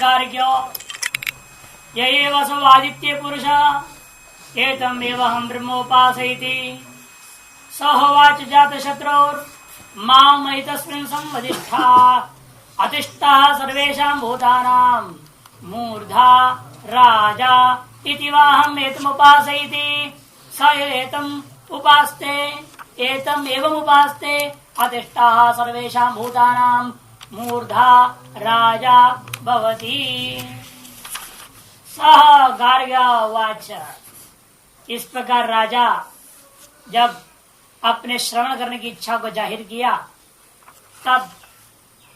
गार्ग्यो य वसो आदित्य पुरुष एतम एवं ब्रह्मोपासयति स होवाच जातशत्रोर् मां तस्मिन् संवदिष्ठा अतिष्ठः सर्वेषां भूतानां मूर्धा राजा इति वाहम् एतमुपासयति स एतम् उपास्ते एतम् एवम् उपास्ते अतिष्ठः सर्वेषां भूतानां मूर्धा राजा भवति। सह गार्ग्यवाच। इस प्रकार राजा जब अपने श्रवण करने की इच्छा को जाहिर किया तब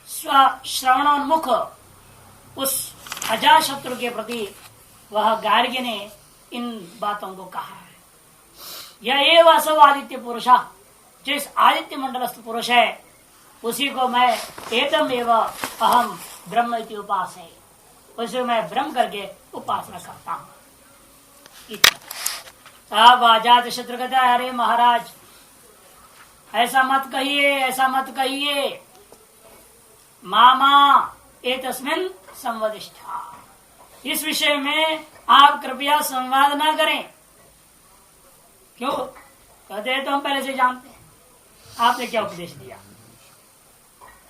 श्रवणोन्मुख उस अजाशत्रु के प्रति वह गार्ग्य ने इन बातों को कहा है। यह एवं असव आदित्य पुरुष, जो इस आदित्य मंडलस्थ पुरुष है उसी को मैं एतम एवं अहम ब्रह्म इति उपासे, उसे मैं ब्रह्म करके उपासना करता हूँ। साहब अजात शत्रु कहता है, अरे महाराज ऐसा मत कहिए, ऐसा मत कहिए, मामा एतस्मिन् संवदिष्ठा, इस विषय में आप कृपया संवाद ना करें। क्यों? कहते हैं तो हम पहले से जानते हैं। आपने क्या उपदेश दिया?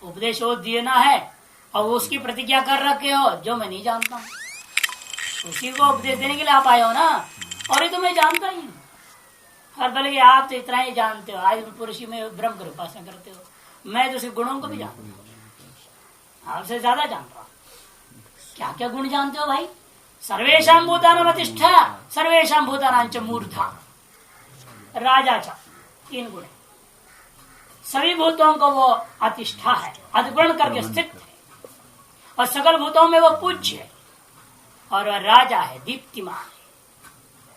उपदेश वो देना है और उसकी प्रतिज्ञा कर रखे हो जो मैं नहीं जानता हूं। उसी को उपदेश देने के लिए आप आए हो ना, और ये तो मैं जानता ही हूँ। हर बल्कि आप तो इतना ही जानते हो, आज पुरुष में ब्रह्म की उपासना करते हो, मैं तो सिर्फ गुणों को भी जानता हूँ, आपसे ज्यादा जानता हूँ। क्या क्या गुण जानते हो भाई? सर्वेशां भूतानां अतिष्ठा सर्वेशां भूतानां च मूर्धा राजा च, 3 गुण। सभी भूतों को वो अतिष्ठा है, अधिग्रहण करके स्थित है, और सकल भूतों में वो पूज्य है, और वह राजा है, दीप्तिमान है।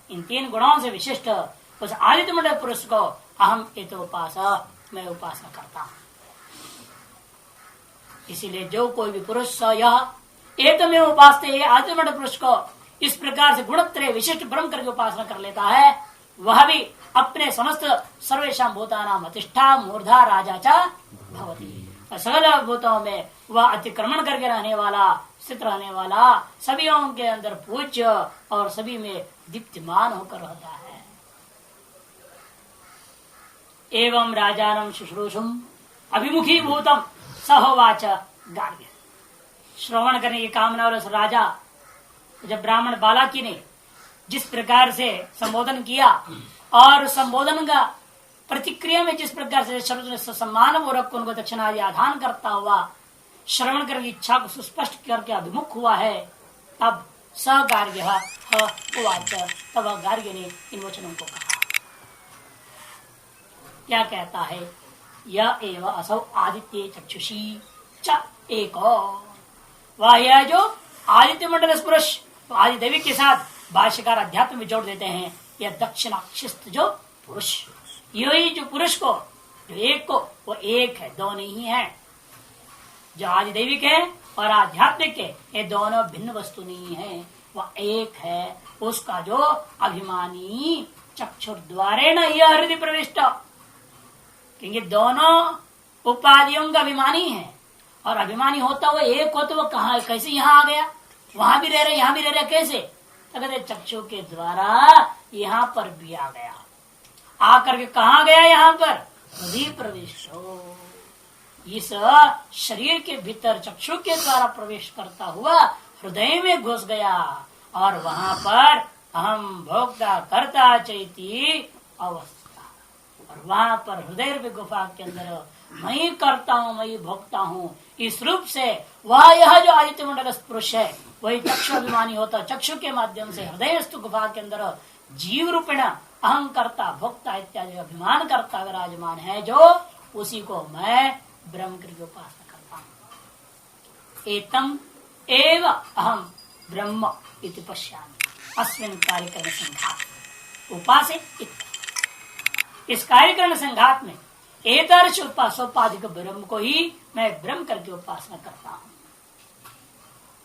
इन 3 गुणों से विशिष्ट उस आदित्य मंडल पुरुष को अहम एतो उपासा, मैं उपासना करता हूं। इसीलिए जो कोई भी पुरुष यह एतमेव उपासते आदित्य मंडल पुरुष को इस प्रकार से गुणत्रय विशिष्ट ब्रह्म करके उपासना कर लेता है, वह भी अपने समस्त सर्वेशां भूतानां अतिष्ठा मूर्धा राजा च भवति, सकल भूतों में वह अतिक्रमण करके रहने वाला, स्थित रहने वाला, सभी के अंदर पूज्य और सभी में दीप्तिमान होकर रहता है। एवं राजानं शुश्रूषुम् अभिमुखी भूतम सहोवाच गार्ग्य। श्रवण करने की कामना वाले उस राजा, जब ब्राह्मण बालाकी ने जिस प्रकार से संबोधन किया और संबोधन का प्रतिक्रिया में जिस प्रकार से सम्मान पूर्वक उनको दक्षिणा आदि आधान करता हुआ श्रवण करने की इच्छा को सुस्पष्ट करके अभिमुख हुआ है, तब स गार्ग्य उवाच, तब गार्ग्य ने इन वचनों को कहा। क्या कहता है? यह एवं असौ आदित्य चक्षुषी च एको, वह यह जो आदित्य मंडल पुरुष आदि देवी के साथ भाष्यकार अध्यात्म में जोड़ देते हैं, यह दक्षिणाक्षिस्त जो पुरुष, यही जो पुरुष को, जो एक को, वो एक है, दो नहीं है। जो आदि देवी के और आध्यात्मिक के, ये दोनों भिन्न वस्तु नहीं है, वह एक है। उसका जो अभिमानी चक्षुर्द्वारे न यह हृदय प्रविष्ट, क्योंकि दोनों उपाधियों का अभिमानी है, और अभिमानी होता हुआ एक हो तो वो कहा कैसे यहाँ आ गया? वहां भी रह रहे, यहाँ भी रह रहे, कैसे? अगर चक्षु के द्वारा यहाँ पर भी आ गया, आकर के कहा गया? यहाँ पर हृदय प्रवेश हो, इस शरीर के भीतर चक्षु के द्वारा प्रवेश करता हुआ हृदय में घुस गया, और वहां पर हम भोक्ता करता चैती अवस्था, और वहां पर हृदय रूपी गुफा के अंदर मैं ही करता हूँ, मैं ही भोगता हूँ, इस रूप से वह यह जो आदित्य मंडल पुरुष है वही चक्षु अभिमानी होता, चक्षु के माध्यम से हृदयस्थ गुफा के अंदर जीव रूपेण अहं करता भोक्ता इत्यादि अभिमान करता विराजमान है, जो उसी को मैं ब्रह्म की उपासना करता हूँ। एतम एव अहम ब्रह्म इति पश्यामि अस्मिन् कार्यक्रम संघात उपासे। इस कार्यक्रम संघात में एतर्ष उपासोपाधिक ब्रह्म को ही मैं ब्रह्म करके उपासना करता हूँ।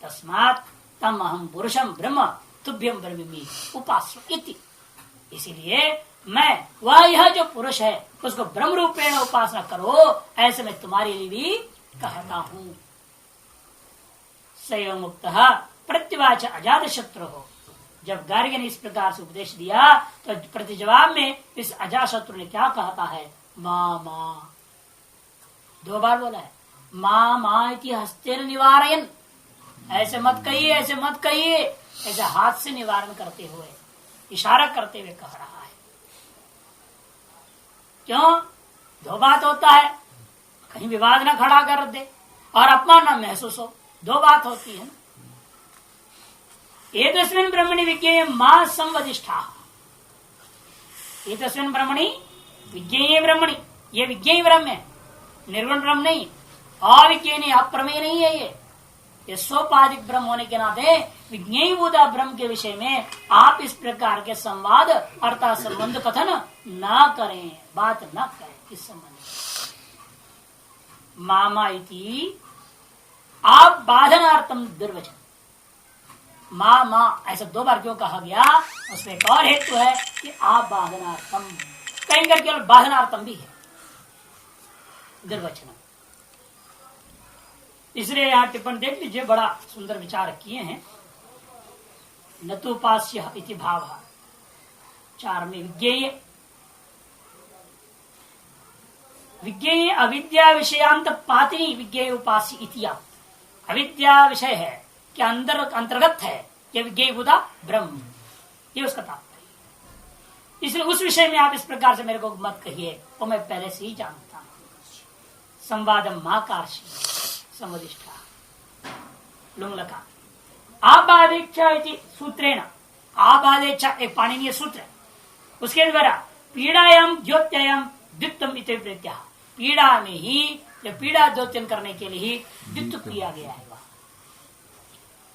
तस्मात् तम अहम पुरुषम ब्रह्म तुभ्यम ब्रह्मी उपास्य इति, इसीलिए मैं वह यह जो पुरुष है उसको ब्रह्म रूपेण उपासना करो, ऐसे मैं तुम्हारे लिए भी कहता हूँ। सैव मुक्त प्रत्युवाच अजात शत्रु हो। जब गार्ग्य ने इस प्रकार से उपदेश दिया तो प्रति जवाब में इस अजाशत्रु ने क्या कहता है, माँ माँ, 2 बार बोला है, माँ माँ इति हस्तेन निवारयन, ऐसे मत कहिए, ऐसे मत कहिए, ऐसे हाथ से निवारण करते हुए, इशारा करते हुए कह रहा है। क्यों? 2 बात होता है, कहीं विवाद ना खड़ा कर दे और अपमान ना महसूस हो, 2 बात होती है। एतस्मिन् ब्रह्मणि विज्ञेय मां संवदिष्ठा, एतस्मिन् ब्रह्मणि विज्ञेय ब्रह्मणि, ये विज्ञेय ब्रह्म है, निर्गुण ब्रह्म नहीं, अविज्ञेय नहीं, अप्रमेय नहीं है। ये सोपाधिक ब्रह्म होने के नाते विज्ञेयभूता ब्रह्म के विषय में आप इस प्रकार के संवाद अर्थात संबंध कथन ना करें, बात ना करें इस संबंध में। मामा इति आप बाधनार्थम दुर्वचन, माँ माँ ऐसा 2 बार क्यों कहा गया, उसमें एक और हेतु है कि आप बाधनार्थम, कहीं कर केवल बाधनार्थम भी है दुर्वचन। इसलिए यहाँ टिप्पणी देख लीजिए, बड़ा सुंदर विचार किए हैं। नतुपास्य इति भाव 4 में विज्ञेय, विज्ञेय अविद्या विषयांत पातिनी विज्ञेय उपास्य इतिया, अविद्या विषय है कि अंतर्गत है ये विज्ञेयभूता ब्रह्म, ये उसका तात्पर्य। इसलिए उस विषय में आप इस प्रकार से मेरे को मत कहिए, वो मैं पहले से ही जानता हूं। संवादम महाकार्षी समधिष्ठा लुंगलका आबादेच्छा इति सूत्रेण, आबादेच्छा एक पाणिनीय सूत्र, उसके द्वारा पीड़ायाम द्योत्ययम द्वित्वम इति प्रत्यय, पीड़ा में ही या पीड़ा द्योतन करने के लिए ही द्वित्व किया गया है,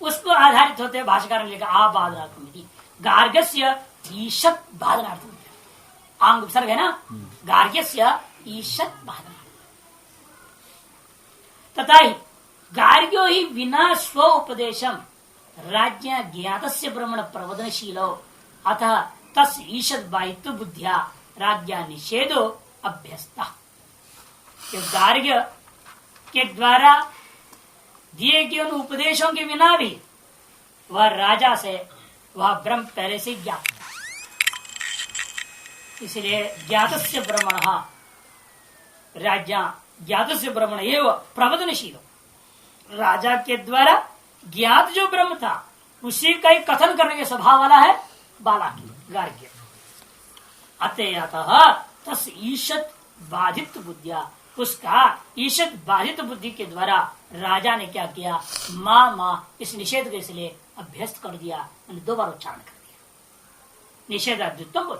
उसको आधारित होते हुए भाष्यकार ने लिखा आबादनार्थम, गार्ग्यस्य ईशत बाधनार्थम, आंग उपसर्ग है ना, गार्ग्यस्य ईशत बाधनार्थम, तथा ही गार्ग्यो ही विना स्व उपदेशम राज्य ज्ञातस्य ब्रह्मण प्रवदनशीलो अतः तस् ईशत बाहित्व बुद्धिया राज्ञा निषेधो अभ्यस्ता। गार्ग्य के द्वारा दिए गए उन उपदेशों के बिना भी वह राजा से वह ब्रह्म पहले से ज्ञात था, इसलिए ज्ञातस्य ब्रह्मण राज्ञा ज्ञातस्य ब्रह्मण एवं प्रवदनशील, राजा के द्वारा ज्ञात जो ब्रह्म था उसी का ही कथन करने के स्वभाव वाला है बालाकी गार्ग्य। अतः तस् ईशत बाधित बुद्धिया, उसका ईशत बाधित बुद्धि के द्वारा राजा ने क्या किया, माँ माँ इस निषेध को इसलिए अभ्यस्त कर दिया, 2 बार उच्चारण कर दिया, निषेधाद्वित्व बोल।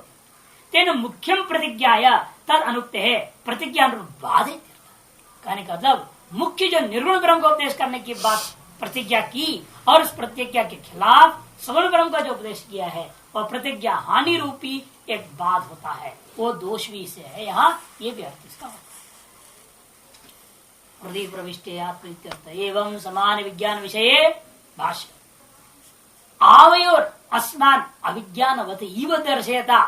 तेन मुख्यम प्रतिज्ञाया तद अनुक्ते है प्रतिज्ञा बाधित, कहने का मतलब मुख्य जो निर्गुण ब्रह्म को उपदेश करने की बात प्रतिज्ञा की और उस प्रतिज्ञा के खिलाफ सगुण ब्रह्म का जो उपदेश किया है वह प्रतिज्ञा हानि रूपी एक बात होता है, वो दोष भी इसे है, यहाँ ये भी अर्थ इसका होता है। हृदय प्रविष्टे आत्मनित्यर्थ एवं समान विज्ञान विषये भाष्य आवयोर अस्मान अविज्ञानवत इव दर्शयता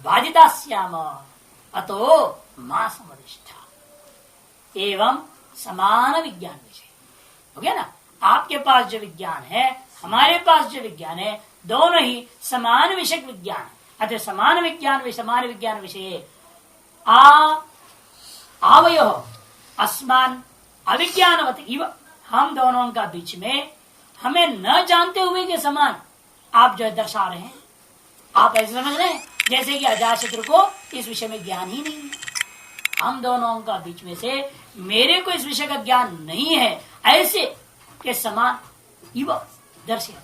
बाधिता स्याम अतो मां समधिष्ठा एवं समान विज्ञान विषय हो गया ना। आपके पास जो विज्ञान है, हमारे पास जो विज्ञान है, दोनों ही समान विषय विज्ञान है। अतः समान विज्ञान विषय आवयो अस्मान अविज्ञानवत इव, हम दोनों का बीच में हमें न जानते हुए के समान आप जो दर्शा रहे हैं, आप ऐसे समझ रहे हैं जैसे कि अजातशत्रु को इस विषय में ज्ञान ही नहीं है। हम दोनों का बीच में से मेरे को इस विषय का ज्ञान नहीं है, ऐसे के समान इव दर्शयता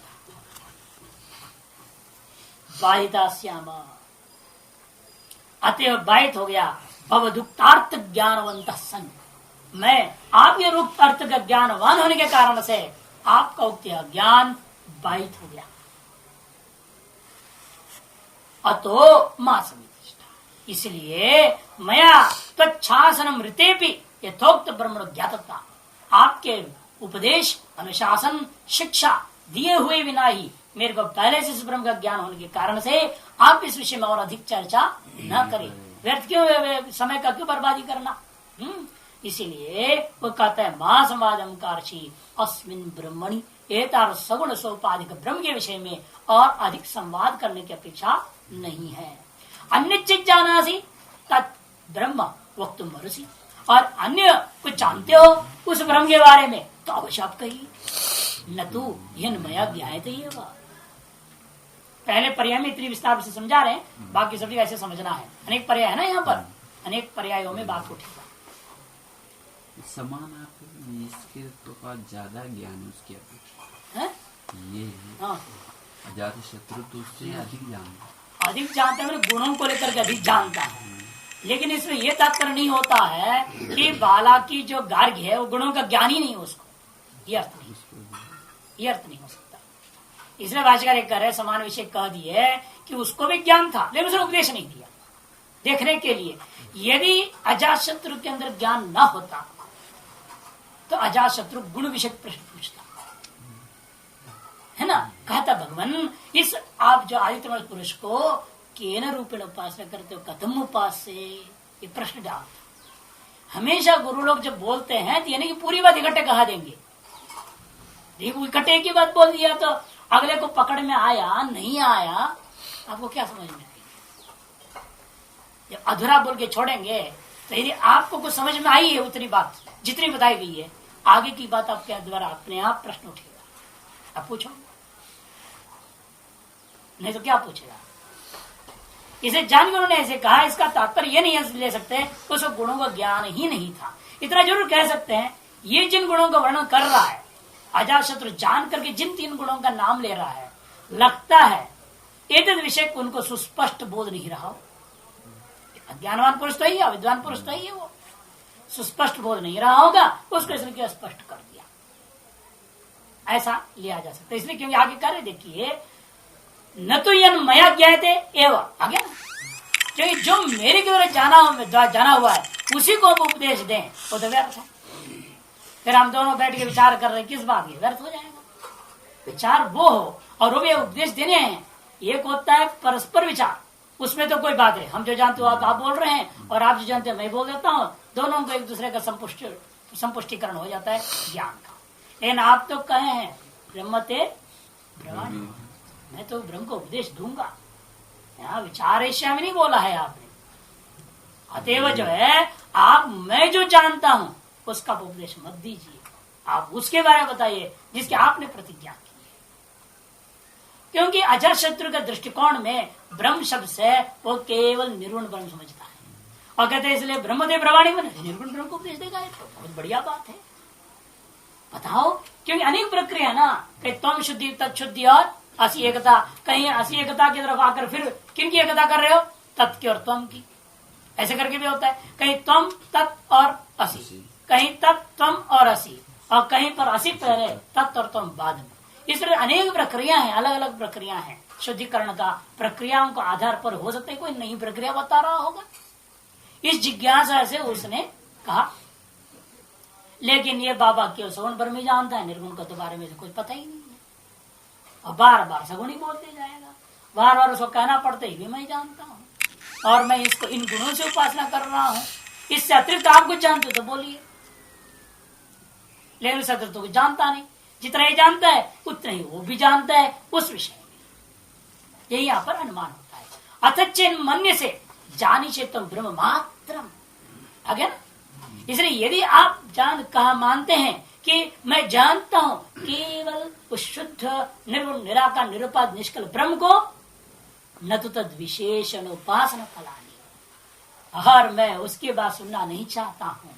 बाधिता श्यामा, अतः बाधित हो गया भवदुक्तार्थ ज्ञानवंत सन, मैं आपके रुक्त अर्थ का ज्ञानवान होने के कारण से आपका उक्त ज्ञान बाधित हो गया। अतो मां समितिष्ठा, इसलिए मया तच्छासनम ऋतेपि यथोक्त ब्रह्मण ज्ञातता, आपके उपदेश अनुशासन शिक्षा दिए हुए बिना ही मेरे को पहले से इस ब्रह्म का ज्ञान होने के कारण से आप इस विषय में और अधिक चर्चा न करें, व्यर्थ क्यों समय का क्यों बर्बादी करना। इसीलिए वो कहता है मां संवादम कार्षी अस्मिन ब्रह्मणि एतार सगुण सोपाधिक ब्रह्म के विषय में और अधिक संवाद करने की अपेक्षा नहीं है। अन्य चीज जानासी तत् ब्रह्म वक्तुम मरुसी, और अन्य कुछ जानते हो उस ब्रह्म के बारे में तो अवश्य आप कहिए। न तो यह मया ज्ञायते ही होगा। पहले पर्याय में इतनी विस्तार से समझा रहे हैं, बाकी सभी ऐसे समझना है। अनेक पर्याय है ना यहाँ पर, अनेक पर्यायों में बात उठेगा। समान आप इसके तो का ज्यादा ज्ञान उसकी अपेक्षा है? ये हाँ। अजात शत्रु तो उससे अधिक जानता, अधिक जानता है, गुणों को लेकर के अधिक जानता है। लेकिन इसमें यह तात्पर्य नहीं होता है कि बाला की जो गार्ग्य है वो गुणों का ज्ञान ही नहीं हो उसको, ये अर्थ नहीं, ये अर्थ नहीं हो सकता। इसलिए भाष्यकार कह रहे समान विषय कह दिए कि उसको भी ज्ञान था लेकिन उसने उपदेश नहीं दिया देखने के लिए। यदि अजातशत्रु के अंदर ज्ञान न होता तो अजातशत्रु गुण विषय प्रश्न पूछता है ना। कहता भगवान इस आप जो आदित्य पुरुष को केन रूपेण उपासना करते हो, कथम उपास्य, ये प्रश्न डालता। हमेशा गुरु लोग जब बोलते हैं तो यानी कि पूरी बात इकट्ठे कहा देंगे। देखो इकट्ठे की बात बोल दिया तो अगले को पकड़ में आया नहीं आया, आपको क्या समझ में आएगी? जब अधूरा बोल के छोड़ेंगे तो यदि आपको कुछ समझ में आई है उतनी बात जितनी बताई गई है, आगे की बात आपके द्वारा अपने आप प्रश्न उठेगा। आप पूछो, नहीं तो क्या पूछेगा? इसे जानकर उन्होंने ऐसे कहा, इसका तात्पर्य ये नहीं ले सकते उसको गुणों का ज्ञान ही नहीं था। इतना जरूर कह सकते हैं ये जिन गुणों का वर्णन कर रहा है, अजातशत्रु जान करके जिन 3 गुणों का नाम ले रहा है, लगता है एक विषय को उनको सुस्पष्ट बोध नहीं रहा हो। अज्ञानवान पुरुष तो ही है, विद्वान पुरुष तो ही है, वो सुस्पष्ट बोध नहीं रहा होगा, उसको इसने क्या स्पष्ट कर दिया, ऐसा लिया जा सकता है। इसलिए क्योंकि आगे कार्य देखिए, न तो यह मया ज्ञाते एवं आगे, क्योंकि जो मेरे के द्वारा जाना हुआ है उसी को आप उपदेश दें वो तो व्यर्थ है। फिर हम दोनों बैठ के विचार कर रहे हैं किस बात की, व्यर्थ हो जाएगा। विचार वो हो और वो भी उपदेश देने हैं। एक होता है परस्पर विचार, उसमें तो कोई बात है, हम जो जानते हो आप बोल रहे हैं और आप जो जानते हैं मैं बोल देता हूँ, दोनों को एक दूसरे का संपुष्टिकरण हो जाता है ज्ञान का। लेकिन आप तो कहे हैं ब्रह्मते ब्रह्मांड, मैं तो ब्रह्म को उपदेश दूंगा, यहाँ विचार में नहीं बोला है आपने। अतएव जो है आप मैं जो जानता हूं उसका उपदेश मत दीजिए, आप उसके बारे में बताइए जिसकी आपने प्रतिज्ञा की है। क्योंकि अजातशत्रु के दृष्टिकोण में ब्रह्म शब्द से वो केवल निर्गुण ब्रह्म समझता है और कहते हैं इसलिए ब्रह्मदेव ब्रह्माणी बने निर्गुण ब्रह्म को उपदेश देगा, तो बहुत बढ़िया बात है। बताओ, क्योंकि अनेक प्रक्रिया ना, कहीं त्वम शुद्धि तत्शुद्धि और असी एकता, कहीं असी एकता की तरफ आकर फिर किन की एकता कर रहे हो, तत् की और त्वम की, ऐसे करके भी होता है। कहीं त्वम तत् और असी, कहीं तत् त्वम और असी, और कहीं पर असी पहले तत् और त्वम बाद में। इस तरह अनेक प्रक्रिया है, अलग अलग प्रक्रिया है शुद्धिकरण का। प्रक्रियाओं के आधार पर हो सकता है कोई नई प्रक्रिया बता रहा होगा, इस जिज्ञासा से उसने कहा। लेकिन ये बाबा केवल सगुण पर में जानता है, निर्गुण का तो बारे में कुछ पता ही नहीं है, और बार बार सगुण ही बोलते जाएगा, बार बार उसको कहना पड़ता है भी मैं जानता हूँ और मैं इसको इन गुणों से उपासना कर रहा हूँ, इससे अतिरिक्त आप कुछ जानते तो बोलिए। लेकिन इस अतिरिक्त कुछ जानता नहीं, जितना ही जानता है उतना ही वो भी जानता है उस विषय में। यही यहाँ पर अनुमान होता है। अथचिन मन्य से जानी से तुम ब्रह्म मात्रम, आगे ना। इसलिए यदि आप कहा मानते हैं कि मैं जानता हूं केवल उस शुद्ध निर्गुण निराकार निरुपाध निष्कल ब्रह्म को, न तो तद विशेषण उपासना फलानी, और मैं उसकी बात सुनना नहीं चाहता हूं।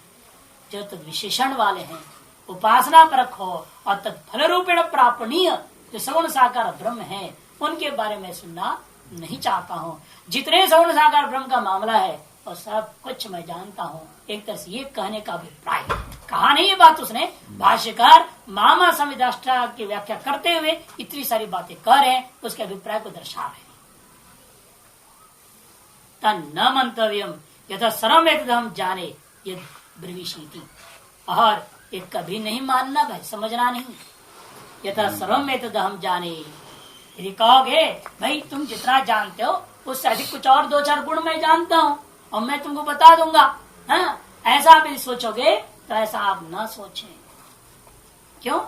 जो तद विशेषण वाले हैं, उपासना पर रखो और तद फल रूपेण प्रापणीय जो सगुण साकार ब्रह्म है उनके बारे में सुनना नहीं चाहता हूँ। जितने सगुण साकार ब्रह्म का मामला है और सब कुछ मैं जानता हूँ, एक तरह से ये कहने का अभिप्राय कहा नहीं। ये बात उसने भाष्यकार मामा संविदाष्टा की व्याख्या करते हुए इतनी सारी बातें कह रहे हैं, उसके अभिप्राय को दर्शा रहे हैं। न मंतव्यम यथा सर्वम जाने यद ब्रवीशीति, और ये कभी नहीं मानना भाई, समझना नहीं। यथा सर्वम जाने, यदि कहोगे भाई तुम जितना जानते हो उससे अधिक कुछ और 2-4 गुण मैं जानता हूँ और मैं तुमको बता दूंगा, हाँ, ऐसा आप यदि सोचोगे तो ऐसा आप न सोचें। क्यों?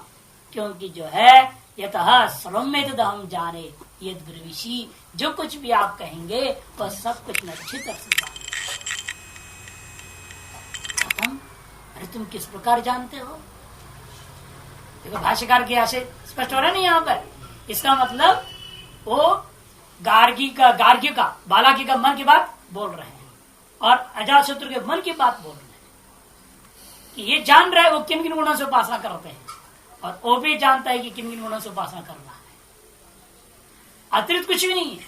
क्योंकि जो है यतः सर्वमेतद हम जाने यद ब्रवीषि, जो कुछ भी आप कहेंगे वह सब कुछ मैं अच्छी तरह से जानता हूं। अरे तुम किस प्रकार जानते हो? देखो भाष्यकार की से स्पष्ट हो रहा है नहीं यहाँ पर। इसका मतलब वो गार्गी का बालाकी का मन की बात बोल रहे हैं और अजातशत्रु के मन की बात बोल रहे हैं कि ये जान रहा है वो किन किन गुणों से उपासना करते हैं और वो भी जानता है कि किन किन गुणों से उपासना करना है। अतिरिक्त कुछ भी नहीं है।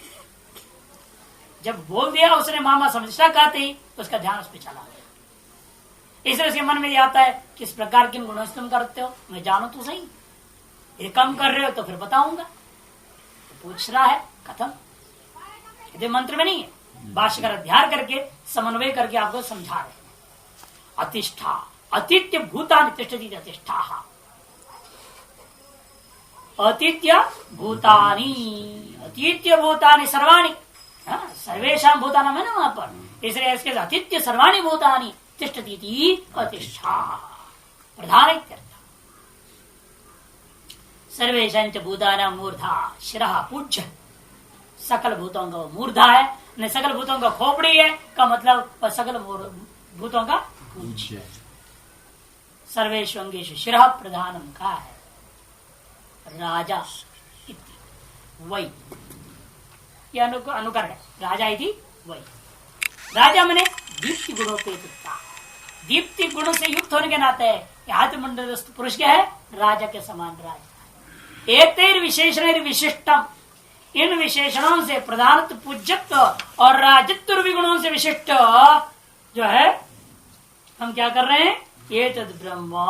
जब बोल दिया उसने मामा समझता कहते ही तो उसका ध्यान उस पर चला गया। इसलिए उसके मन में ये आता है किस प्रकार किन गुणों से तुम करते हो, मैं जानू तो सही। ये कम कर रहे हो तो फिर बताऊंगा। तो पूछ रहा है कथम, यदि मंत्र में नहीं है, भाष्यकार अध्ययन करके समन्वय करके आपको समझा रहे हैं। अतिष्ठा अतिथ्य भूतानि तिष्ठति अतिष्ठा, अतिथ्य भूतानि अतिथ्य भूतानि सर्वाणि, सर्वेशा भूतानाम है ना वहां पर, इसलिए इसके अतिथ्य सर्वाणि भूतानि तिष्ठति अतिष्ठा प्रधान। सर्वेशंच भूतानां मूर्धा शिरः पूज्य, सकल भूतों का मूर्धा है, न सकल भूतों का खोपड़ी है का मतलब सकल भूतों का पूज्य। सर्वेष्वंगेषु शिरः प्रधानम का है राजा इति वै, यह अनुकरण है। राजा इति वै, राजा मने दीप्ति गुणोपेतता, दीप्ति गुण से युक्त होने के नाते आत्ममंडलस्थ पुरुष क्या है? राजा के समान राजा। एतेर विशेषण विशिष्टम, इन विशेषणों से प्रधानत्व पूज्यत्व और राजत्व विगुणों से विशिष्ट जो है हम क्या कर रहे हैं? ये तद ब्रह्म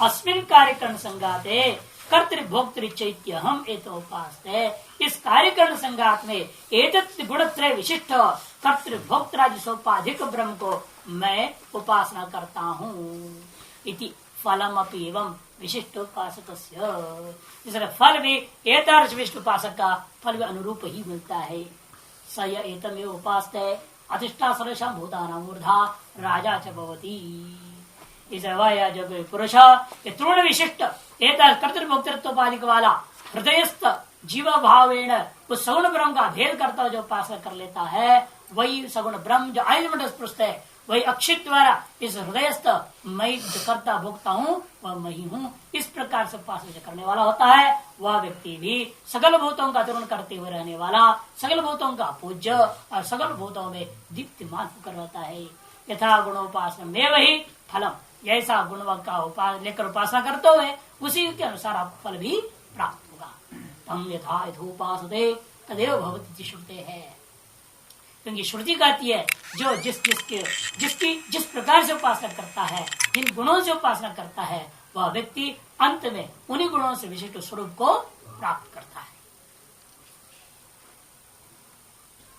अस्मिन कार्यकरण संगाते कर्तृभोक्तृ चैत्य हम एतोपास्ते, इस कार्यकरण संगात में एतत् गुणत्रय विशिष्ट कर्तृभोक्तरादि सोपाधिक ब्रह्म को मैं उपासना करता हूँ। इति फलम अपि एवं विशिष्ट उपासक, इसलिए फल भी एतादृश विशिष्ट उपासक का फल भी अनुरूप ही मिलता है। स य एतमेव उपासते अधिष्ठा सर्वेषां भूतानां मूर्धा राजा च भवति। इसलिए जो पुरुष ये तृण विशिष्ट कर्तृभोक्तृत्वपाधिक वाला हृदयस्थ जीव भावेण उस सगुण ब्रह्म का भेद करता हुआ जो उपासना कर लेता है, वही सगुण ब्रह्म जो आयुर्मंडल स्पृष्ट है, वही अक्षित द्वारा इस हृदयस्थ मैं जो करता भोगता हूँ वह मैं ही हूँ, इस प्रकार से उपासना करने वाला होता है। वह व्यक्ति भी सकल भूतों का तरुण करते हुए रहने वाला, सकल भूतों का पूज्य और सकल भूतों में दीप्तिमान होकर रहता है। यथा गुणोपासना में वही फलम, ऐसा गुण का लेकर उपासना करते हुए उसी के अनुसार आपको फल भी प्राप्त होगा। तम यथा यथोपासते तदेव भवति श्रुते है, क्योंकि श्रुति कहती है जो जिस प्रकार से उपासना करता है, जिन गुणों से उपासना करता है, वह व्यक्ति अंत में उन्हीं गुणों से विशिष्ट स्वरूप को प्राप्त करता है।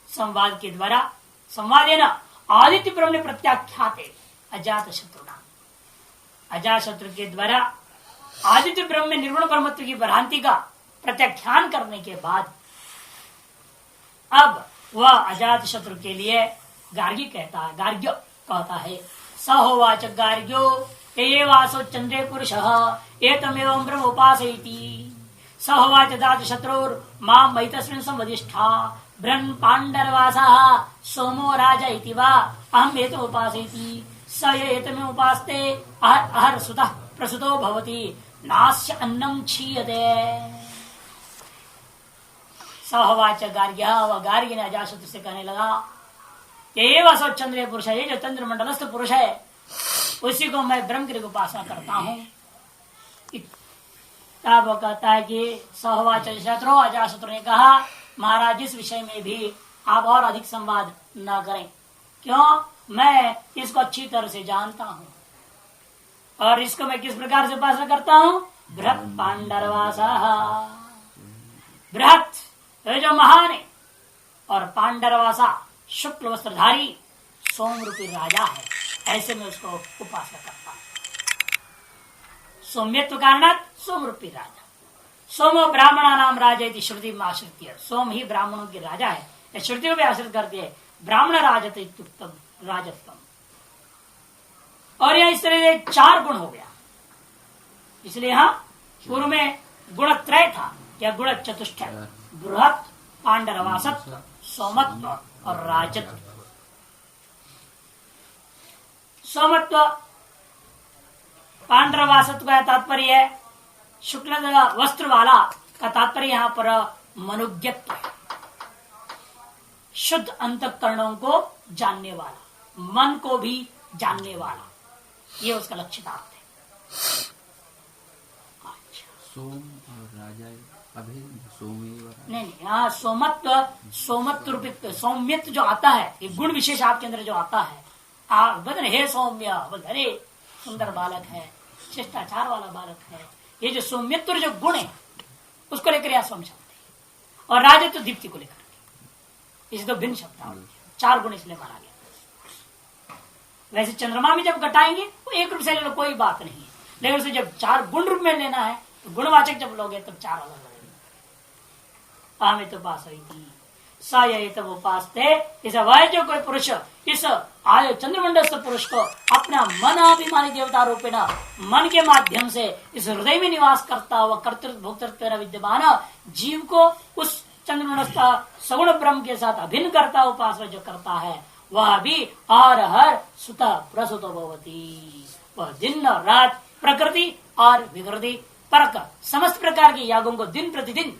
संवाद के द्वारा संवादेन आदित्य ब्रह्म ने प्रत्याख्याते अजात शत्रु नाम, अजात शत्रु के द्वारा आदित्य ब्रह्म में निर्गुण ब्रह्मत्व की भ्रांति का प्रत्याख्यान करने के बाद अब वह अजात शत्रु के लिए गार्गी गार्ग्य कहता है। स होवाच गार्ग्यो ये वासो चंद्रे पुरुष एतमेवं ब्रह्म उपासयति। स होवाच अजात शत्रुर मां मयि तस्मिन् संवदिष्ठा ब्रह्म पांडरवासः सोमो राजा इति वा अहम् एतम् उपासयति। स एतमेव उपास्ते अहर सुतः प्रसुतो भवति नास्य अन्नं क्षीयते। सहवाच गार्ग्य, वह गार्ग्य ने अजातशत्रु से कहने लगा ये वह चंद्र पुरुष है, जो चंद्र मंडलस्थ पुरुष है, उसी को मैं ब्रह्म की उपासना करता हूँ। तब वो कहता है कि सहवाच शत्रु, अजातशत्रु ने कहा महाराज इस विषय में भी आप और अधिक संवाद न करें, क्यों? मैं इसको अच्छी तरह से जानता हूँ और इसको मैं किस प्रकार से उपासना करता हूँ? बृहत पांडरवासा, बृहत जो महान है, और पांडरवासा शुक्ल वस्त्रधारी सोम रूपी राजा है, ऐसे में उसको उपासना करता हूं। सौम्यत्व कारणात् सोम रूपी राजा, सोमो ब्राह्मणा नाम राजा यदि श्रुति में आश्रित, सोम ही ब्राह्मणों की राजा है, श्रुति को भी आश्रित करती है ब्राह्मण राजत इत्युक्तम राजत्वम। और यह इस तरह से 4 गुण हो गया, इसलिए यहाँ पूर्व में गुणत्रय था या गुण चतुष्टय, बृहत, पांडरवासत्व, सोमत्व और राजत्व। सोमत्व पांडरवासत्व का तात्पर्य है शुक्ल वस्त्र वाला का तात्पर्य यहाँ पर मनुज्ञत्व है, शुद्ध अंतःकरणों को जानने वाला, मन को भी जानने वाला, ये उसका लक्ष्यार्थ है। सोम और राजा अभेद सोमेव नहीं, यहाँ सोमत्व रूपित सौम्यत्व जो आता है, ये गुण विशेष आपके अंदर जो आता है, आप बोलते हे सौम्य, बोलते अरे सुंदर बालक है, शिष्टाचार वाला बालक है, ये जो सौम्यत्व जो गुण है उसको लेकर यह सोम शब्द है। और राजत्व दीप्ति को लेकर, इसे तो भिन्न शब्द, 4 गुण इसलिए माना गया। वैसे चंद्रमा में जब घटाएंगे वो एक रूप से ले लो, कोई बात नहीं है, लेकिन उसे जब 4 गुण रूप में लेना है तो गुणवाचक जब लोगे तब 4 अलग लगेंगे। हमें तो पास हुई थी स तब उपास थे, इस वह जो कोई पुरुष इस आय चंद्रमंडलस्थ पुरुष को अपना मन अभिमानी देवता रूपेण मन के माध्यम से इस हृदय में निवास करता हुआ कर्तृत्व भोक्तृत्व विद्यमान जीव को उस चंद्रमंडलस्थ सगुण ब्रह्म के साथ अभिन्न करता उपासना जो करता है, वह भी हर हर सुत प्रसुत भवती, वह दिन और रात प्रकृति और विकृति परक समस्त प्रकार के यागों को दिन प्रतिदिन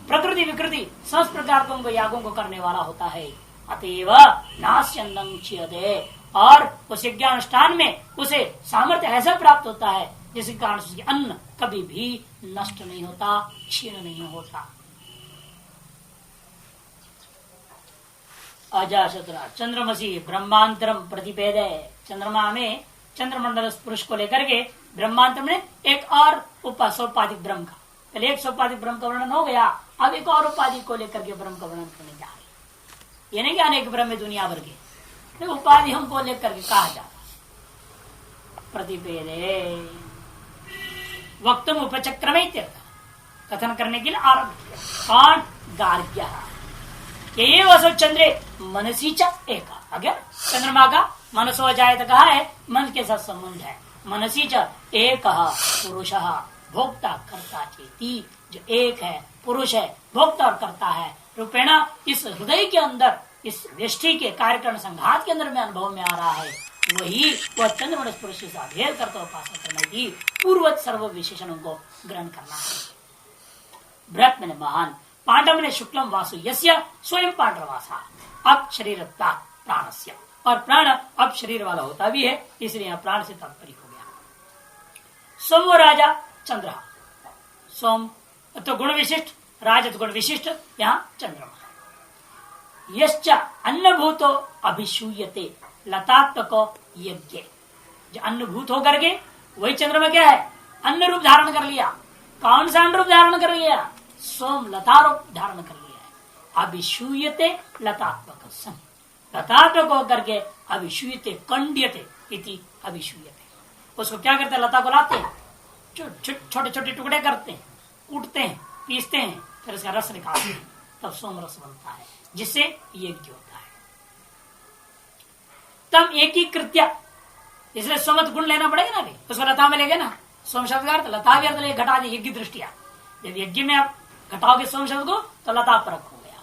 प्रकृति विकृति समस्त प्रकार को यागों को करने वाला होता है। अतएव नास्यन्नं क्षीयते, और उस यज्ञानुष्ठान में उसे सामर्थ्य ऐसा प्राप्त होता है जिसके कारण उसके अन्न कभी भी नष्ट नहीं होता, क्षीण नहीं होता। अजाशत्र चंद्रमसी ब्रह्मांतरम प्रतिपेदे, चंद्रमा में चंद्रमंडल पुरुष को लेकर के ब्रह्मांतर में एक और सोपाधिक ब्रह्म का, पहले एक सोपाधिक ब्रह्म का वर्णन हो गया, अब एक और उपाधि को लेकर के ब्रह्म का वर्णन करने जा रहे। ये नहीं कि अनेक ब्रह्म में दुनिया भर के उपाधि हमको लेकर के कहा जा रहा। प्रतिपेदे वक्तुम उपचक्रमे कथन करने के लिए आरंभ किया। कौन? गार्ग्य। ये वसो चंद्रे मनसी च एक, अगर चंद्रमा का मनसो जाए तो कहा है मन के साथ संबंध है। मनसी च एक पुरुष भोक्ता करता चेती, जो एक है, पुरुष है, भोक्ता और करता है रूपेण इस हृदय के अंदर, इस व्यष्टि के कार्यकरण संघात के अंदर में अनुभव में आ रहा है, वही वह चंद्रमंडल पुरुष से अभेद करता उपासना करने की पूर्वत सर्व विशेषणों को ग्रहण करना है। बृहत में महान, पांडव ने शुक्लम वासु यस्य स्वयं पांडवासा, अब शरीर प्राणस्य, और प्राण अब शरीर वाला होता भी है, इसलिए यहाँ प्राण से तात्पर्य हो गया। सोम राजा चंद्र, सोम तो गुण विशिष्ट, राजत गुण विशिष्ट, यहाँ चंद्रमा। यश्च अन्नभूतो अभिशूयते लतात्मको यज्ञ, जो अन्नभूत होकर के वही चंद्रमा क्या है, अन्न रूप धारण कर लिया। कौन सा अन्न रूप धारण कर लिया? सोम लता रूप धारण कर लिया है। अभिशूयते लतात्मक सन, लतात्मक होकर के अभिशूयते कंड्यते इति अभिशूयते, उसको क्या करते हैं? लता को लाते हैं, छोटे छोटे टुकड़े करते हैं, कूटते हैं, पीसते हैं, फिर उसका रस निकालते हैं, तब सोम रस बनता है, जिससे यज्ञ होता है। तब एक ही कृत्य, इसलिए सोमत गुण लेना पड़ेगा ना, भी उसको लता में लेंगे ना, सोम शब्द का अर्थ लता भी अर्थ ले, घटा दी यज्ञ दृष्टिया, जब यज्ञ में आप घटाओगे सोम शब्द को तो लता परक हो गया।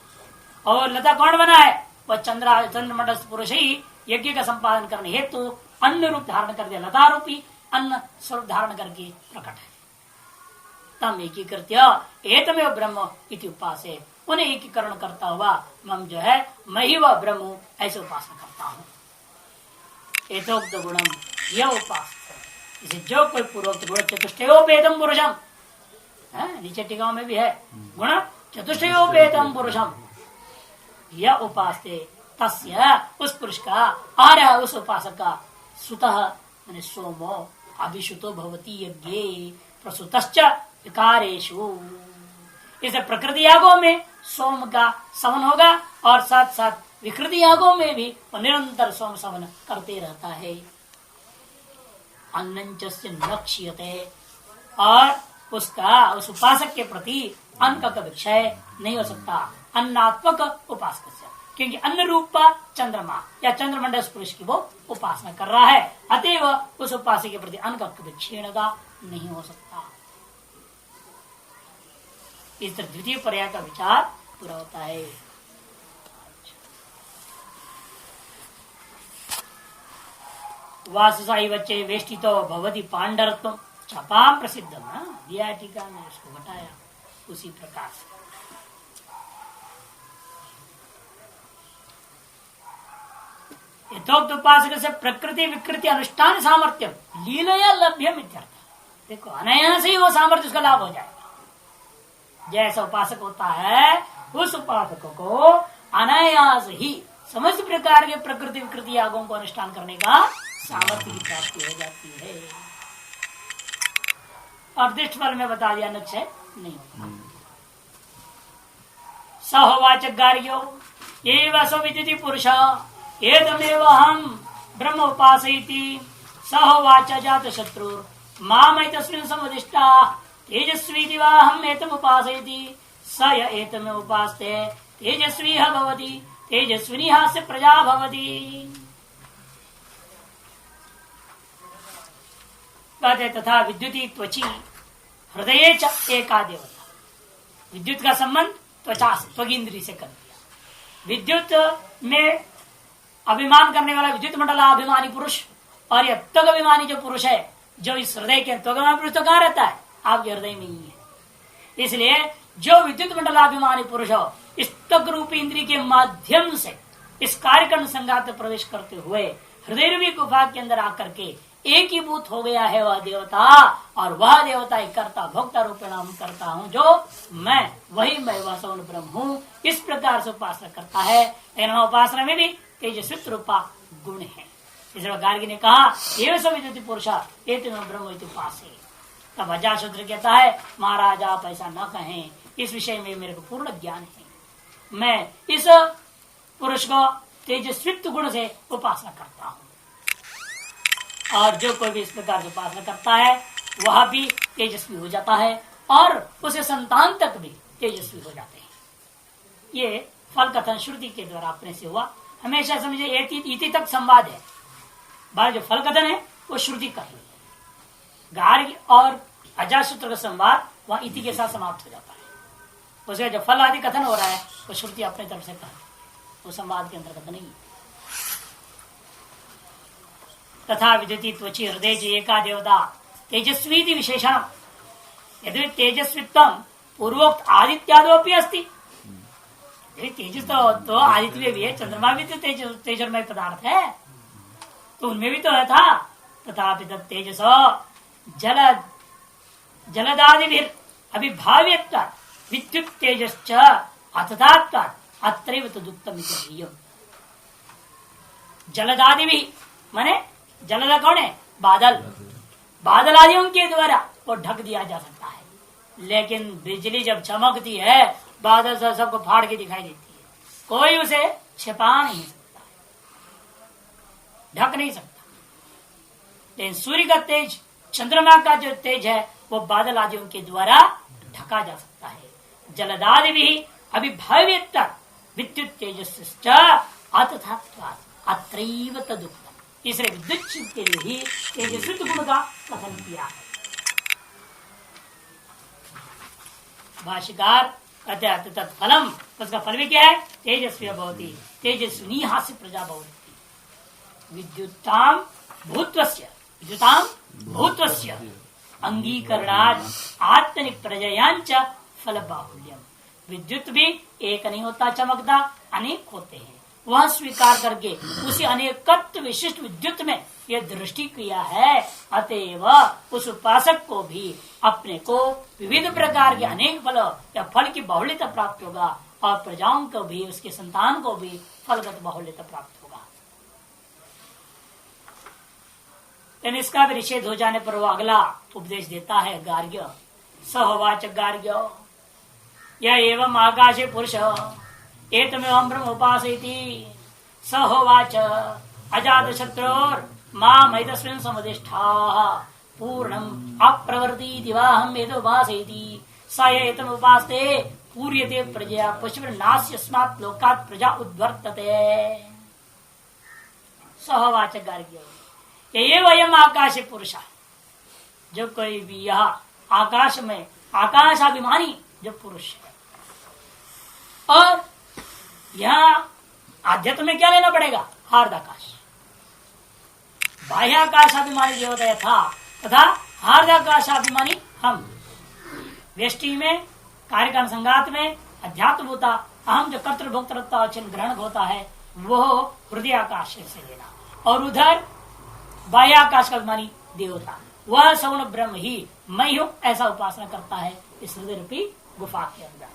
और लता कौन बना है? वह चंद्रमंडल पुरुष ही यज्ञ का संपादन करने हेतु अन्न रूप धारण कर दिया, लता रूपी अन्न स्वरूप धारण करके प्रकट है। तम एकीकृत्य एतमेव ब्रह्म इति उपासे, उन्हें एकीकरण करता हुआ मम जो है मैं ही वह ब्रह्म हूं, ऐसे उपासना करता हूं। एतोक्त गुणम यह उपास, इसे जो कोई पूर्वोक्त गुण चतुष्टयोपेतम पुरुषम, नीचे टीकाओं में भी है, गुण चतुष्टयोपेतम पुरुषम यह उपासते तस्य, उस पुरुष का और उस उपासक का सुतः मैंने सोमो अभिषुतो भवती यज्ञे प्रसुतश्च विकारेषु, इसे प्रकृति यागों में सोम का सवन होगा और साथ साथ विकृति यागों में भी निरंतर सोम सवन करते रहता है। अन्नंचस्य न क्षीयते, और उसका उस उपासक के प्रति अन्न का कभी क्षय नहीं हो सकता, अन्नात्मक उपासक से, क्योंकि अन्न रूप चंद्रमा या चंद्रमंडल पुरुष की वो उपासना कर रहा है, अतएव उस उपासक के प्रति अन्न का कभी क्षीणता नहीं हो सकता। इस तरह द्वितीय पर्याय का विचार पूरा होता है। वासुसाई बच्चे वेष्टितो भवति पांडरत्व छपाम प्रसिद्ध दिया टीका में उसको घटाया उसी प्रकार से। यथोक्त उपासक से प्रकृति विकृति अनुष्ठान सामर्थ्य लीलया लभ्यम इत्यर्थ। देखो अनायास ही वो सामर्थ्य उसका लाभ हो जाएगा। जैसा उपासक होता है उस उपासक को अनायास ही समस्त प्रकार के प्रकृति विकृति यागों को अनुष्ठान करने का सामर्थ्य की प्राप्ति हो जाती है। और दृष्ट फल में बता दिया निश्चय नहीं होता। सहोवाचक गार्ग्यो एवं सविदिति पुरुष एतमेव हम ब्रह्म उपासयति सहोवाच जात शत्रु मामैतस्मिन् समुदिष्टा तेजस्वी दिवाहम एतम उपासयति स य एतम उपासते तेजस्वी भवति तेजस्विनी से प्रजा भवति। कहते तथा विद्युती त्वची हृदय च एका देवता। विद्युत का संबंध त्वचा त्वगिंद्री से कर दिया। विद्युत में अभिमान करने वाला विद्युत मंडलाभिमानी पुरुष और यह त्वग अभिमानी जो पुरुष है जो इस हृदय के त्वगाभिमानी पुरुष तो कहाँ रहता है? आपके हृदय में ही है। इसलिए जो विद्युत मंडलाभिमानी पुरुष हो इस त्वग रूपी इंद्री के माध्यम से इस कार्यक्रम संघात में प्रवेश करते हुए हृदय रूपी गुफा के अंदर आकर के एक ही भूत हो गया है वह देवता। और वह देवता ही कर्ता भोक्ता रूप नाम करता हूँ जो मैं वही मैं वह सौन ब्रह्म हूँ। इस प्रकार से उपासना करता है। लेकिन उपासना में भी तेजस्वित रूपा गुण है। इसलिए गार्गी ने कहा ये सब विद्युति पुरुषा ये तुम्हें ब्रह्म उपास। तब अजाशूद्र कहता है महाराज आप ऐसा न कहें, इस विषय में मेरे को पूर्ण ज्ञान है। मैं इस पुरुष को तेजस्वित्व गुण से उपासना करता हूँ और जो कोई भी इस प्रकार से उपासना करता है वह भी तेजस्वी हो जाता है और उसे संतान तक भी तेजस्वी हो जाते हैं। ये फल कथन श्रुति के द्वारा अपने से हुआ। हमेशा समझे इति तक संवाद है। बाहर जो फल कथन है वो श्रुति कर रही है। गार्ग्य और अजासूत्र का संवाद वह इति के साथ समाप्त हो जाता है। उसका जो फल आदि कथन हो रहा है वो श्रुति अपने तरफ से कर रही है, वो संवाद के अंतर्गत नहीं है। तथा विद्युति त्वची हृदय एका देवता तेजस्वी विशेषण यदि तेजस्वित्व पूर्वोक्त आदित्यादोपि अस्ति। तेजस तो आदित्य भी है, चंद्रमा भी तो तेजस्मय पदार्थ है तो उनमें भी तो है था। तथापि तेजस जलदादि अभिभाव्यत्व विद्युत तेजश्च अतथात्व अत्रैव तदुक्तम। जलदादि भी माने जलद कौन है? बादल। बादल आदियों के द्वारा वो ढक दिया जा सकता है, लेकिन बिजली जब चमकती है बादल से सबको फाड़ के दिखाई देती है, कोई उसे छिपा नहीं सकता, ढक नहीं सकता। लेकिन सूर्य का तेज, चंद्रमा का जो तेज है वो बादल आदियों के द्वारा ढका जा सकता है। जलदादि भी अभिभाव्यत्व विद्युत तेजस्श्च अतथात्वात् अत्रैव तदुक्तम्। इसलिए विद्युत के लिए ही तेजस्वी गुण का कथन किया है। भाष्यकार कहते हैं तत्फलम, उसका फल भी क्या है? तेजस्वी भवति तेजस्विनी हास्य प्रजा भवति। विद्युताम भूत्वस्य अंगीकरणात् आत्मनि प्रजयांच फल बाहुल्यम। विद्युत भी एक नहीं होता, चमकता अनेक होते हैं। वह स्वीकार करके उसी अनेकत्व विशिष्ट विद्युत में यह दृष्टि किया है। अतएव उस उपासक को भी अपने को विविध प्रकार के अनेक फल या फल की बाहुल्यता प्राप्त होगा और प्रजाओं को भी, उसके संतान को भी फलगत बाहुल्यता प्राप्त होगा। लेकिन इसका भी निषेध हो जाने पर वो अगला उपदेश देता है गार्ग्य। सहोवाच गार्ग्य यह एवं आकाशे पुरुष एतमेवं ब्रह्म उपासयति स होवाच अजात शत्रोर मामैतस्मिन् समुदिष्ठाः पूर्णम् अप्रवर्ति दिवाहम् एतमुपासयति स एतम् उपासते पूर्यते प्रजया पशुर्नास्यस्मात् लोकात् प्रजा उद्वर्तते। स होवाच गार्ग्य ये वयम् आकाशे पुरुषः। जो कोई भी यह आकाश में आकाशाभिमानी जो पुरुष है। और यहाँ आध्यात्म में क्या लेना पड़ेगा? हार्दाकाश, बाह्य आकाशाभिमानी देवता था तथा हार्दाकाशाभिमानी हम। व्यष्टि में, कार्यक्रम संगात में अध्यात्म होता अहम जो कर्तृभोक्तृत्व चिन्ह ग्रहण होता है वो हृदय आकाश से लेना, और उधर बाह्य आकाश का अभिमानी देवता वह सगुण ब्रह्म ही मैं हूं ऐसा उपासना करता है इस हृदय रूपी गुफा के अंदर।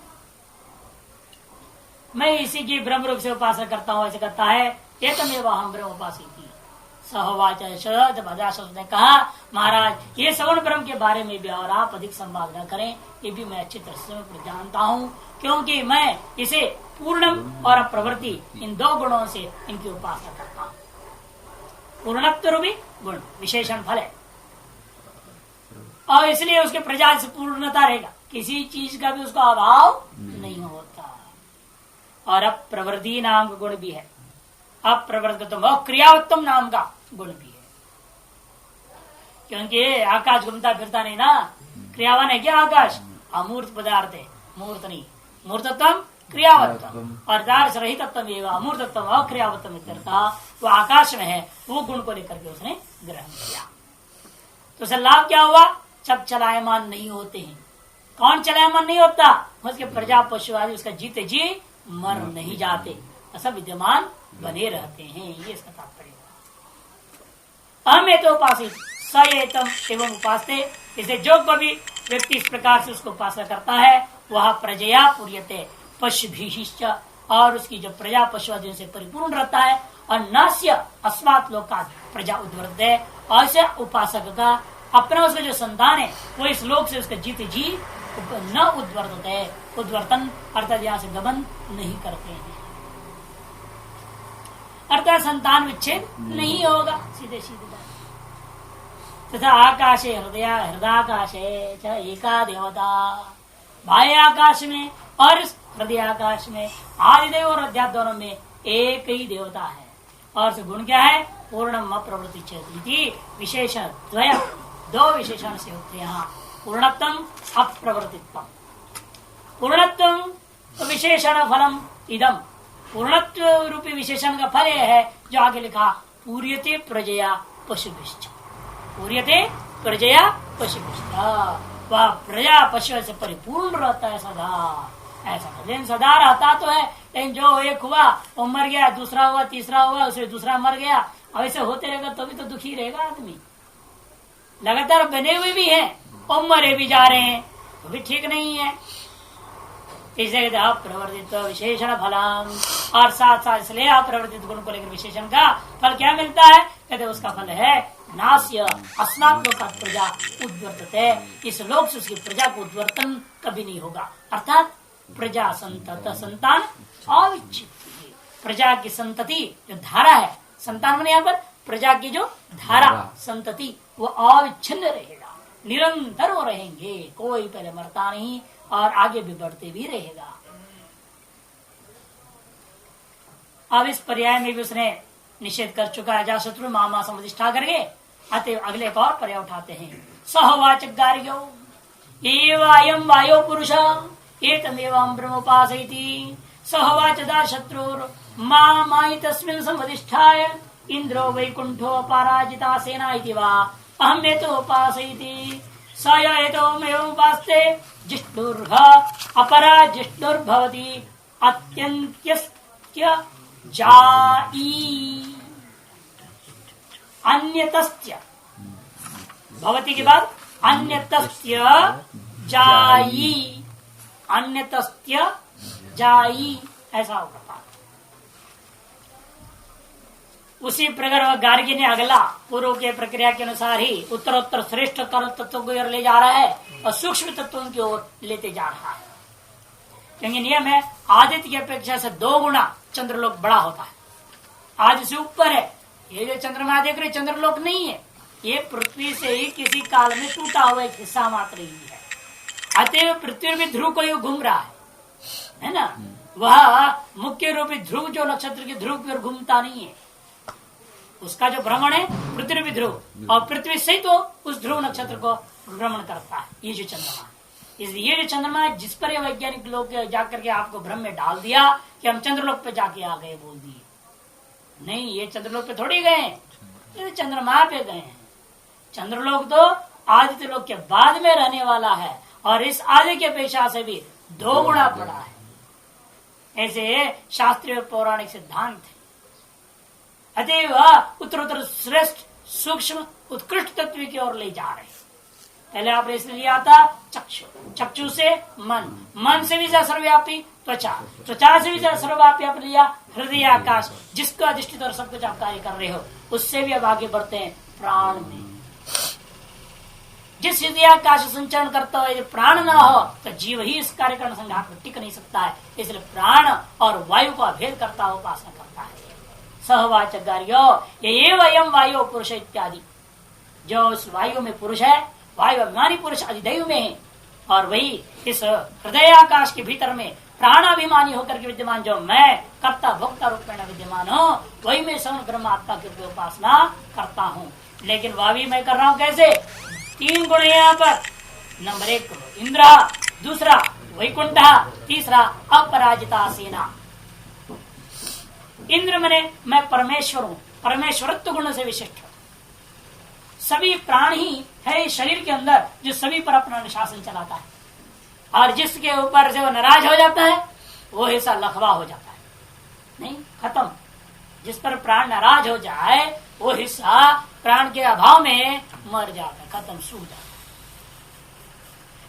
मैं इसी की ब्रह्म रूप से उपासना करता हूं ऐसे करता है। ये तमेव हम ब्रह्म उपासित सहोवाच ने कहा, महाराज ये सगुण ब्रह्म के बारे में भी और आप अधिक संवाद न करें, ये भी मैं अच्छी तरह से जानता हूँ, क्योंकि मैं इसे पूर्णम और प्रवृत्ति इन दो गुणों से इनकी उपासना करता हूँ। पूर्णत्व रूपी गुण विशेषण फल है, और इसलिए उसके प्रजा से पूर्णता रहेगा, किसी चीज का भी उसका अभाव नहीं होता। और अप्रवृत्ति नाम का गुण भी है, अप्रवृत्तम और क्रियावत्तम नाम का गुण भी है, क्योंकि आकाश घूमता फिरता नहीं ना, क्रियावान है क्या आकाश? अमूर्त पदार्थ है, मूर्त नहीं। मूर्तत्व क्रियावत्तम और दार्श रहितत्व एवं अमूर्तत्व अक्रियावत्तम करता वो आकाश में है, वो गुण को लेकर के उसने ग्रहण किया। तो उससे लाभ क्या हुआ? सब चलायमान नहीं होते हैं। कौन चलायमान नहीं होता? उसके प्रजा पशु आदि उसका जीते जी मर नहीं जाते, सब विद्यमान बने रहते हैं, ये इसका तात्पर्य। अहमेतो उपासित स एतम एवं उपासते, इसे जो कभी व्यक्ति इस प्रकार से उसको उपासना करता है वह प्रजया पूर्यते पशुभिश्च, और उसकी जो प्रजा पशु आदि से परिपूर्ण रहता है, और नस्य अस्मात् लोकात् प्रजा उद्वर्तते, ऐसे उपासक का अपना उसका जो संतान है वो इस लोक से उसका जीते जी न उद्वर्तते, उद्वर्तन अर्थात यहाँ से गमन नहीं करते हैं, अर्थात संतान विच्छेद नहीं होगा, सीधे सीधे बात। तथा आकाशे हृदयाकाशे एका देवता, बाह्य आकाश में और हृदय आकाश में आदिदेव और अध्यात्म दोनों में एक ही देवता है। और उस गुण क्या है? पूर्णम अप्रवृत्ति चेति विशेषण द्वय, दो विशेषण से होते हैं यहाँ, पूर्णत्वम अप्रवृत्तित्वम। पूर्णत्वम विशेषण फलम इदम, पूर्णत्व रूपी विशेषण का फल है जो आगे लिखा, पूर्यते प्रजया पशुभिश्च, पूर्यते प्रजया पशुभिश्च, वह प्रजा पशु से परिपूर्ण रहता है सदा, ऐसा। लेकिन सदा रहता तो है, लेकिन जो एक हुआ वो मर गया, दूसरा हुआ, तीसरा हुआ, उससे दूसरा मर गया, अब ऐसे होते रहेगा तो भी तो दुखी रहेगा आदमी। लगातार बने हुए भी हैं और मरे भी जा रहे हैं, तो भी ठीक नहीं है। इसे अप्रवर्तित विशेषण फलम, और साथ साथ इसलिए अप्रवर्तित गुण को लेकर विशेषण का फल क्या मिलता है? कहते उसका फल है नास्य अस्मात् लोकात् प्रजा उद्वर्तते, इस लोक से उसकी प्रजा को उद्वर्तन कभी नहीं होगा, अर्थात प्रजा संतान अविच्छिन्न, प्रजा की संतति जो धारा है, संतान मैंने यहाँ पर प्रजा की जो धारा संतति वो अविच्छिन्न रहेगा, निरंतर वो रहेंगे, कोई पहले मरता नहीं और आगे भी बढ़ते भी रहेगा। अब इस पर्याय में भी उसने निषेध कर चुका है, जहाँ शत्रु मामा समधिष्ठा करके अतः अगले एक और पर्याय उठाते हैं। सहवाचक गार्ग्यो एवं वायो पुरुष एतमेवं ब्रह्मोपासयति, सहवाच दा शत्रुर मामायि तस्मिन् समधिष्ठाय इंद्रो वैकुंठो पराजिता सेना इति वा अहमेतोपासयति, स एतमेवं उपास्ते जिष्णुर्ह अपरा जिष्णुर्भवति अत्यन्त्यस्य जाई, अन्यतस्य भवति के बाद अन्यतस्य जाई, अन्यतस्य जाई ऐसा होगा। उसी प्रकार वह गार्गी ने अगला पूर्व के प्रक्रिया के अनुसार ही उत्तरोत्तर श्रेष्ठ कर्म तत्वों को ओर ले जा रहा है और सूक्ष्म तत्वों की ओर लेते जा रहा है, क्योंकि नियम है आदित्य की अपेक्षा से 2 गुना चंद्रलोक बड़ा होता है, आदि से ऊपर है। ये जो चंद्रमा देख रहे चंद्रलोक नहीं है, ये पृथ्वी से ही किसी काल में टूटा हुआ एक हिस्सा मात्र ही है, अतएव पृथ्वी में ध्रुव को घूम रहा है ना, वह मुख्य रूपी ध्रुव जो नक्षत्र के ध्रुव की ओर घूमता नहीं है, उसका जो भ्रमण है पृथ्वी ध्रुव, और पृथ्वी सहित तो उस ध्रुव नक्षत्र को भ्रमण करता है ये जो चंद्रमा है। इसलिए ये जो चंद्रमा है जिस पर ये वैज्ञानिक लोग जाकर के आपको भ्रम में डाल दिया कि हम चंद्रलोक पे जाके आ गए बोल दिए, नहीं ये चंद्रलोक पे थोड़ी गए, ये चंद्रमा पे गए हैं। चंद्रलोक तो आदित्य लोक के बाद में रहने वाला है और इस आदि के अपेक्षा से भी 2 गुना बड़ा है। ऐसे शास्त्रीय पौराणिक सिद्धांत है। अतएव उत्तरोत्तर श्रेष्ठ सूक्ष्म उत्कृष्ट तत्व की ओर ले जा रहे हैं। पहले आपने इसलिए लिया था चक्षु, चक्षु से मन, मन से भी सर्वव्यापी त्वचा, त्वचा से भी सर्वव्यापी आपने लिया हृदय आकाश, जिसका अधिष्ठित और सब कुछ आप कार्य कर रहे हो। उससे भी अब आगे बढ़ते हैं प्राण में। जिस हृदय आकाश संचरण करता हो यदि प्राण ना हो तो जीव ही इस कार्यक्रम संघात में टिक नहीं सकता है। इसलिए प्राण और वायु का भेद करता हो उपासना करता है। सहवाचक कार्यो ये वयम वायु पुरुष इत्यादि, जो उस वायु में पुरुष है, वायु अभिमानी पुरुष अधिदैव में है, और वही इस हृदय आकाश के भीतर में प्राणाभिमानी होकर के विद्यमान जो मैं कर्ता भोक्ता रूप में विद्यमान हूँ, वही मैं सवन ब्रह्म आत्मा की उपासना करता हूँ। लेकिन वह भी मैं कर रहा हूँ कैसे? 3 गुण है यहाँ पर। नंबर 1 इंद्र, दूसरा वैकुंठ, तीसरा अपराजिता सेना। इंद्र मैं परमेश्वर हूँ, परमेश्वरत्व गुण से विशिष्ट। सभी प्राण ही है शरीर के अंदर जो सभी पर अपना अनुशासन चलाता है, और जिसके ऊपर से वो नाराज हो जाता है वो हिस्सा लखवा हो जाता है, नहीं खत्म। जिस पर प्राण नाराज हो जाए वो हिस्सा प्राण के अभाव में मर जाता है, खत्म, सूख जाता है।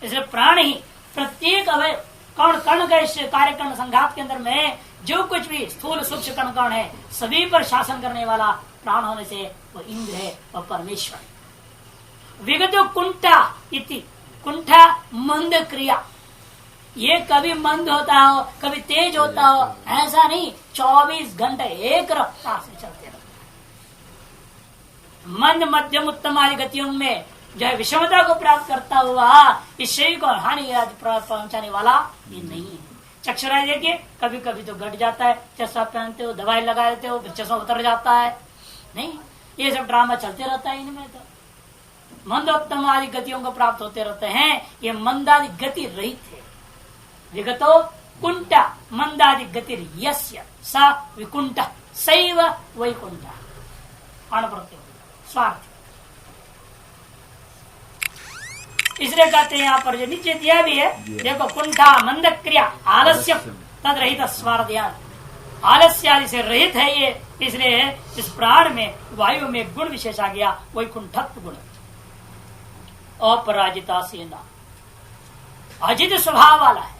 इसलिए प्राण ही प्रत्येक अवय कण कण का इस कार्यक्रम संघात के अंदर में जो कुछ भी स्थूल सूक्ष्म कण कण है सभी पर शासन करने वाला प्राण होने से वो इंद्र है और परमेश्वर। विगतो कुंठा इति, कुंठा मंद क्रिया, ये कभी मंद होता हो कभी तेज होता हो, ऐसा नहीं, 24 घंटे एक रफ्तार से चलते रहता है। मंद मध्यम उत्तम आदि गतियों में जो है विषमता को प्राप्त करता हुआ इस शरीर को हानि पहुंचाने वाला ये नहीं है। चक्षुराय देखिए कभी कभी तो घट जाता है, चश्मा पहनते हो, दवाई लगा देते हो, चश्मा उतर जाता है, नहीं, ये सब ड्रामा चलते रहता है। इनमें तो मंदोत्तम आदि गतियों को प्राप्त होते रहते हैं, ये मंदादि गति रहित है। विगतो कुंठा मंदादि गति यस्य सा विकुंठ सैव वैकुंठ, अणप्रत्यो स्वार्थ। इसलिए कहते हैं यहाँ पर जो नीचे दिया भी है, देखो कुंठा मंद क्रिया आलस्य तद रहित स्वार्थ, आलस्य आदि से रहित है ये। इसलिए इस प्राण में वायु में गुण विशेष आ गया, वैकुंठत्व गुण। अपराजिता सेना, अजित स्वभाव वाला है,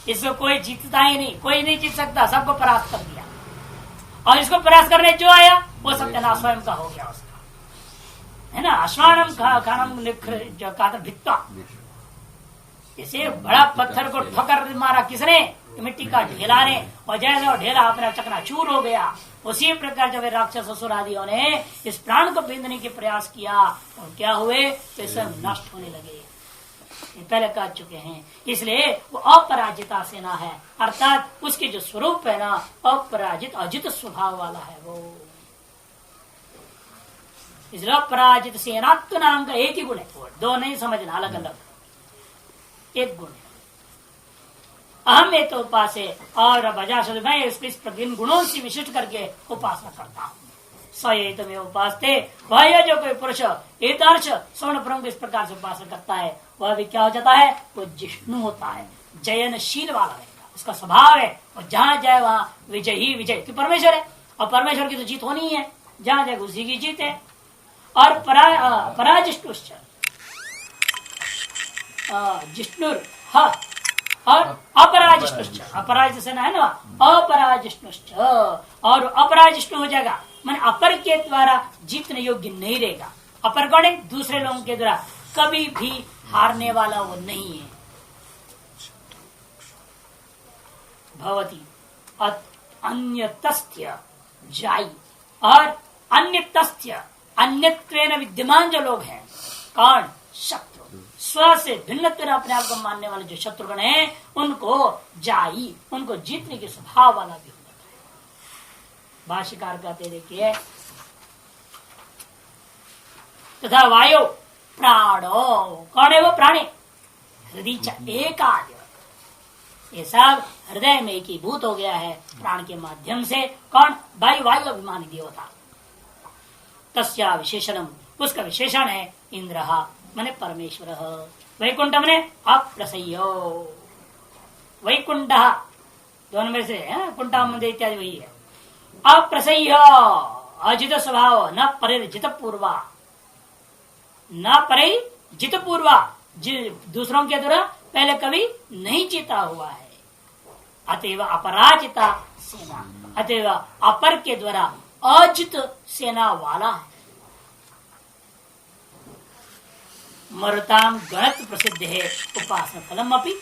इसको कोई जीतता ही नहीं, कोई नहीं जीत सकता, सबको परास्त कर दिया। और इसको परास्त करने जो आया वो सत्यनाश स्वयं का हो गया उसका, है ना। अश्वानम खानम जो कातर भित्ता, इसे बड़ा पत्थर को ठोकर मारा किसने? मिट्टी का ढेला ने, और जैसे वो ढेला अपना चकनाचूर हो गया, उसी प्रकार जब राक्षस असुर आदियों ने इस प्राण को बींधने की प्रयास किया तो क्या हुए? तो सब नष्ट होने लगे, पहले कह चुके हैं। इसलिए वो अपराजिता सेना है, अर्थात उसके जो स्वरूप है ना अपराजित अजित स्वभाव वाला है वो। इसलिए अपराजित सेनात्व नाम का एक ही गुण है, दो नहीं समझना, अलग अलग एक गुण है। अहम एक तो उपास है और बजाश मैं इस गुणों से विशिष्ट करके उपासना करता हूँ। सये तुम्हें उपास थे, वह जो कोई पुरुष एतार्श स्वर्ण ब्रह्म को इस प्रकार से उपासना करता है वह भी क्या हो जाता है? वो जिष्णु होता है, जयनशील वाला रहेगा, उसका स्वभाव है। और जहां जाए वहां विजय ही विजय, क्योंकि परमेश्वर है और परमेश्वर की तो जीत होनी है, जहां जाए उसी की जीत है। और पराजिष्णुश्च जिष्णुर और अपराजिष्णुश्च, अपराजित सेना है ना, अपराजिष्णुश्च, और अपराजिष्णु हो जाएगा मैंने अपर के द्वारा जीतने योग्य नहीं रहेगा। अपर कौन है? दूसरे लोगों के द्वारा कभी भी हारने वाला वो नहीं है। भवती अन्यतस्थ्य जाई, और अन्यतस्थ्य अन्यत्वेन विद्यमान जो लोग हैं, कौन? शत्रु, स्व से भिन्नत्व अपने आप को मानने वाले जो शत्रुगण हैं उनको उनको जीतने के स्वभाव वाला भी होता है। भाष्यकार कहते देखिए तथा वायु प्राणो, कौन है वो प्राणी? हृदय च एकादेव, ये सब हृदय में एकीभूत हो गया है प्राण के माध्यम से। कौन? वायु, वायु अभिमानी देवता। तस्या विशेषणम, उसका विशेषण है इंद्र माने परमेश्वर। वैकुंठ माने अप्रसह्यो, वैकुंठ दोनों में से कुंठा मंदिर इत्यादि वही है। अप्रसह्य, अजित स्वभाव, न परिजित पूर्वा, न परिजित पूर्वा, दूसरों के द्वारा पहले कभी नहीं जीता हुआ है। अतएव अपराजिता सेना, अतएव अपर के द्वारा अजित सेना वाला है। मरुताम गणत प्रसिद्ध है उपासना फलम अपनी।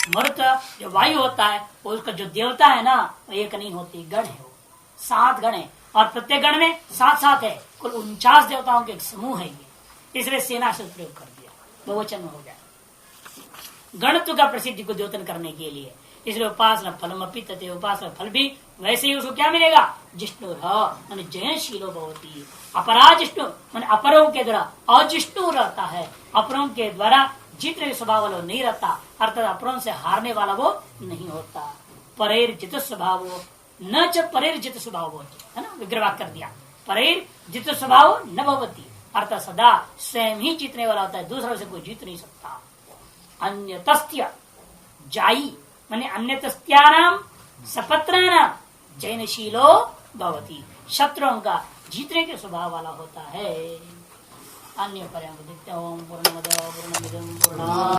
मरुत जो वायु होता है वो उसका जो देवता है ना, एक नहीं होती, गण है वो, 7 गण है और प्रत्येक गण में 7 है। कुल 49 देवताओं के एक समूह है ये, इसलिए सेना से प्रयोग कर दिया, बहुवचन में हो गया। गणत्व का प्रसिद्धि को द्योतन करने के लिए, इसलिए उपासना फलम अपी तथे, उपासना फल भी वैसे ही उसको क्या मिलेगा? जिष्णु मान जयशीलो भवती, अपराजिष्णु मान अपरों के द्वारा अजिष्णु रहता है, अपरों के द्वारा जीतने स्वभाव वाला नहीं रहता, अर्थात अपरों से हारने वाला वो नहीं होता। परेर जित स्वभाव न च परेर जित स्वभाव होती है ना, विग्रह कर दिया। परेर जित स्वभाव न भवती, अर्थात सदा स्वयं ही जीतने वाला होता है, दूसरों से कोई जीत नहीं सकता। अन्य तस्त्य जाई माने अन्य तस्त्यानाम सपत्रानाम जैनशीलो भवती, शत्रुओं का जीतने के स्वभाव वाला होता है। अन्य पर्याय पूर्णमद पूर्णमिदं पूर्णात्